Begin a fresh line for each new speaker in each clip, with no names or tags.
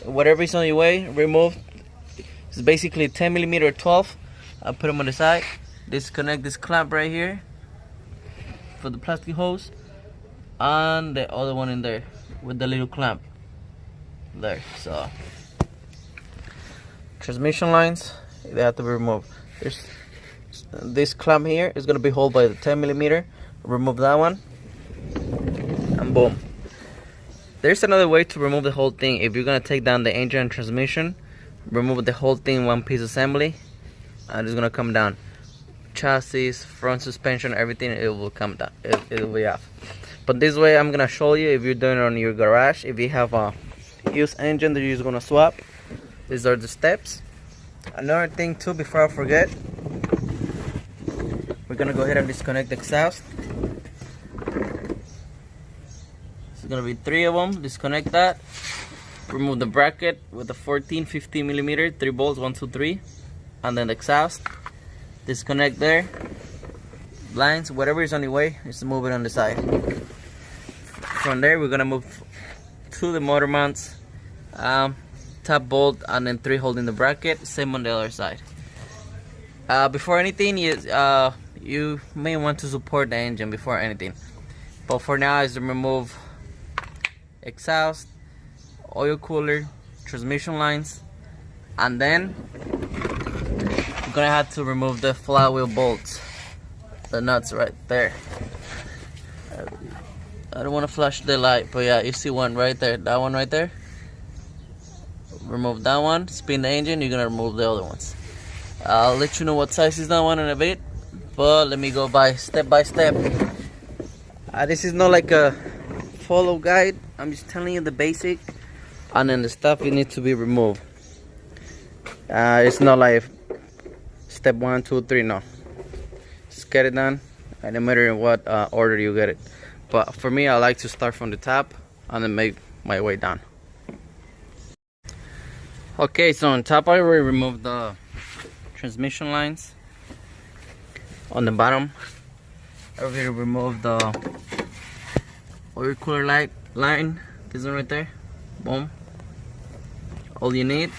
whatever is on your way, remove. It's basically 10mm or 12. I'll put them on the side. Disconnect this clamp right here for the plastic hose, and the other one in there with the little clamp there. So transmission lines, they have to be removed. There's this clamp here is going to be held by the 10mm. Remove that one, and boom. There's another way to remove the whole thing. If you're going to take down the engine and transmission, remove the whole thing in one piece assembly, and it's going to come down. Chassis, front suspension, everything, it will come down. It will be off. But this way, I'm going to show you if you're doing it on your garage. If you have a used engine that you're just going to swap, these are the steps. Another thing too, before I forget, we're going to go ahead and disconnect the exhaust. There's going to be 3 of them. Disconnect that. Remove the bracket with the 14, 15mm, 3 bolts, 1, 2, 3, and then the exhaust. Disconnect there. Blinds, whatever is on your way, just move it on the side. From there, we're gonna move to the motor mounts, top bolt, and then 3 holding the bracket. Same on the other side. Before anything, you may want to support the engine before anything. But for now, is to remove exhaust, oil cooler, transmission lines, and then we're gonna have to remove the flywheel bolts, the nuts right there. I don't want to flash the light, but yeah, you see one right there, that one right there. Remove that one, spin the engine, you're gonna remove the other ones. I'll let you know what size is that one in a bit, but let me go by step. This is not like a follow guide, I'm just telling you the basic, and then the stuff you need to be removed. It's not like step 1, 2, 3, no. Just get it done, and no matter in what order you get it. But for me, I like to start from the top and then make my way down. Okay, so on top I already removed the transmission lines. On the bottom, I already removed the oil cooler line. This one right there. Boom. All you need,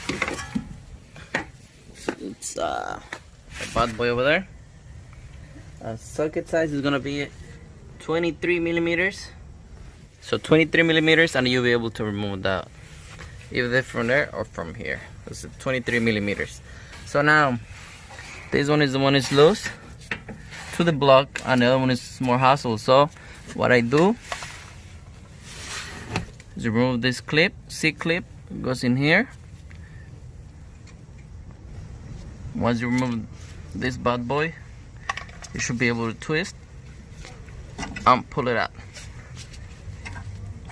it's a bad boy over there. Socket size is gonna be 23mm. So 23mm, and you'll be able to remove that either from there or from here. This is 23mm. So now this one is the one is loose to the block, and the other one is more hassle. So what I do is remove this clip, C-clip, goes in here. Once you remove this bad boy, you should be able to twist and pull it out.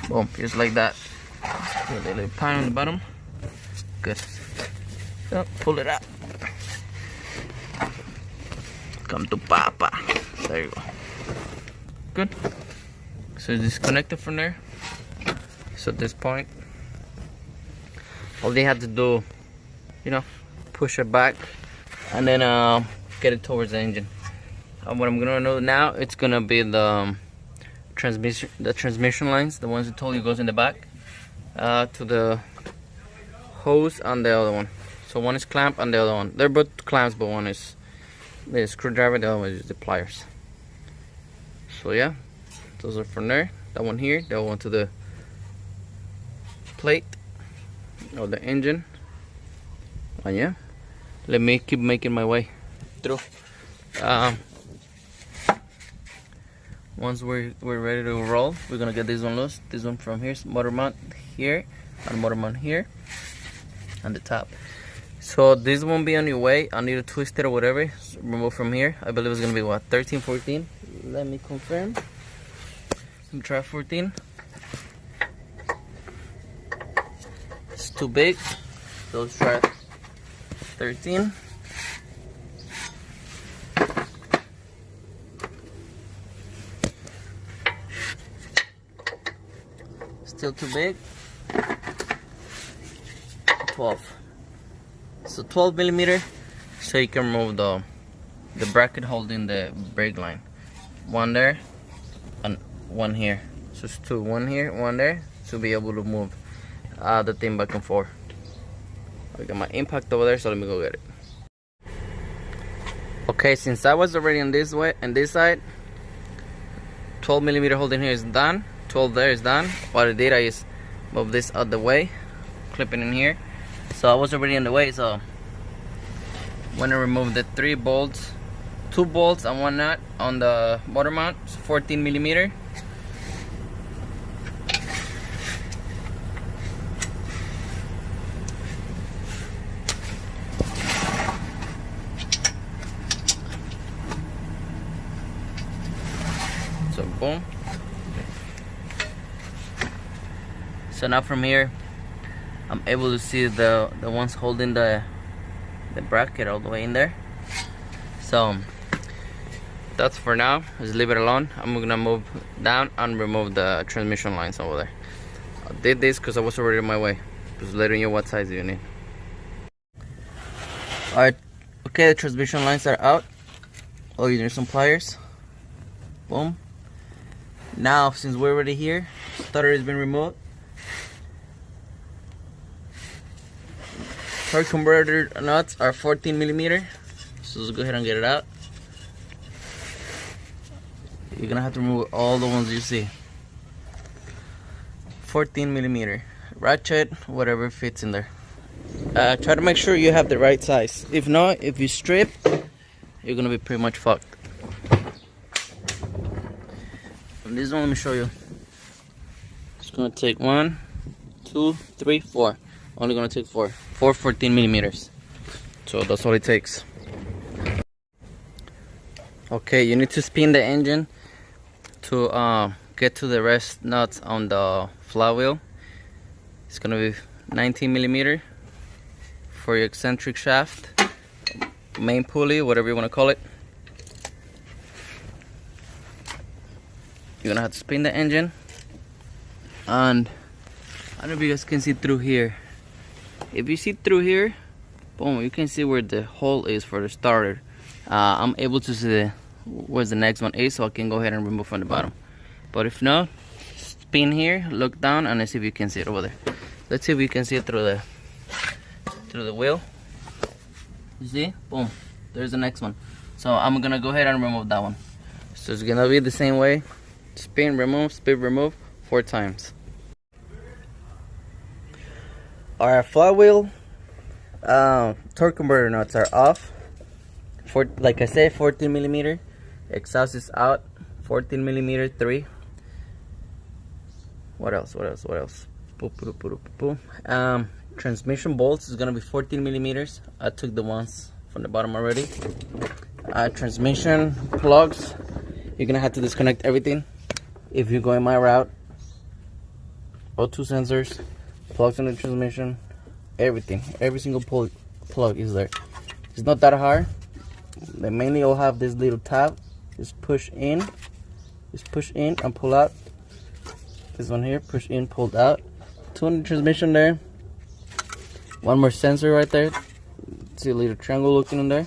Boom, just like that. Put a little pine on the bottom. Good. So pull it out. Come to Papa. There you go. Good. So disconnect it from there. So at this point, all they have to do, push it back, and then get it towards the engine. What I'm gonna do now, it's gonna be the transmission lines, the ones I told you goes in the back, to the hose and the other one. So one is clamp and the other one, they're both clamps, but one is the screwdriver, the other one is the pliers. So yeah, those are from there. That one here, that one to the plate or the engine. And yeah, let me keep making my way through. Once we're ready to roll, we're gonna get this one loose. This one from here, motor mount here, and motor mount here, and the top. So this won't be on your way. I need to twist it or whatever. So remove from here. I believe it's gonna be what, 13, 14. Let me confirm. Let me try 14. It's too big. So let's try 13. Still too big. 12. So 12mm, so you can remove the bracket holding the brake line. One there and one here. So it's two. One here, one there, to be able to move the thing back and forth. I got my impact over there, so let me go get it. Okay, since I was already on this way and this side, 12mm holding here is done, 12 there is done. What I did, I just move this out the way, clip it in here. So I was already on the way, so when I remove the 3 bolts, 2 bolts and 1 nut on the motor mount, 14mm. So boom. So now from here, I'm able to see the ones holding the bracket all the way in there. So that's for now. Just leave it alone. I'm gonna move down and remove the transmission lines over there. I did this because I was already on my way. Just letting you what size you need. Alright, okay, the transmission lines are out. Oh, you need some pliers. Boom. Now, since we're already here, starter has been removed. Torque converter nuts are 14mm. So let's go ahead and get it out. You're gonna have to remove all the ones you see. 14mm. Ratchet, whatever fits in there. Try to make sure you have the right size. If not, if you strip, you're gonna be pretty much fucked. And this one, let me show you. It's gonna take 1, 2, 3, 4. Only gonna take 4 14mm. So that's all it takes. Okay, you need to spin the engine to get to the rest nuts on the flywheel. It's gonna be 19mm for your eccentric shaft, main pulley, whatever you want to call it. You're gonna have to spin the engine, and I don't know if you guys can see through here. If you see through here, boom, you can see where the hole is for the starter. I'm able to see where the next one is, so I can go ahead and remove from the bottom. But if not, spin here, look down, and let's see if you can see it over there. Let's see if you can see it through the wheel. You see? Boom. There's the next one. So I'm gonna go ahead and remove that one. So it's gonna be the same way. Spin, remove, spin, remove 4 times. Our flywheel torque converter nuts are off. Like I said, 14mm. Exhaust is out. 14mm 3. What else? Transmission bolts is gonna be 14mm. I took the ones from the bottom already. Transmission plugs, you're gonna have to disconnect everything if you're going my route. O2 sensors, plugs in the transmission, everything, every single plug is there. It's not that hard. They mainly all have this little tab. Just push in and pull out. This one here, push in, pulled out. 2 in the transmission there. 1 more sensor right there. See a little triangle looking in there,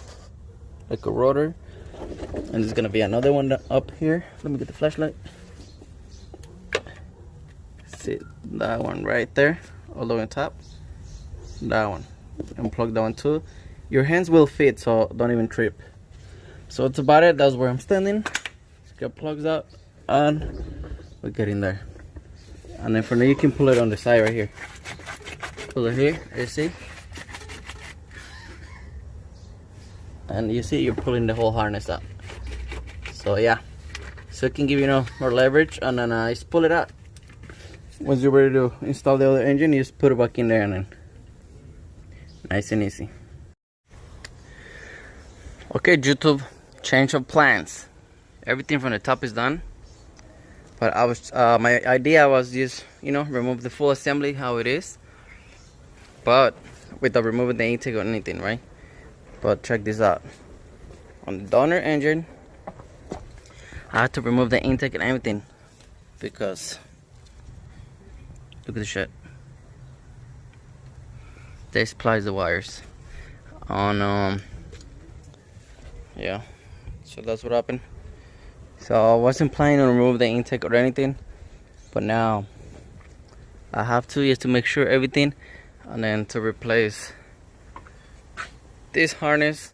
like a rotor. And there's gonna be another one up here. Let me get the flashlight. See that one right there, all the way on top. That one. Unplug that one too. Your hands will fit, so don't even trip. So that's about it. That's where I'm standing. Just get plugs out, and we're getting there. And then from there you can pull it on the side right here. Pull it here, you see? And you see you're pulling the whole harness out. So yeah, so it can give you more leverage, and then just pull it out. Once you're ready to install the other engine, you just put it back in there, and then nice and easy. Okay, YouTube, change of plans. Everything from the top is done, but I was my idea was just remove the full assembly how it is, but without removing the intake or anything, right? But check this out. On the donor engine, I had to remove the intake and everything because look at the shit. They splice the wires on yeah, so that's what happened. So I wasn't planning to remove the intake or anything, but now I have to, just to make sure everything, and then to replace this harness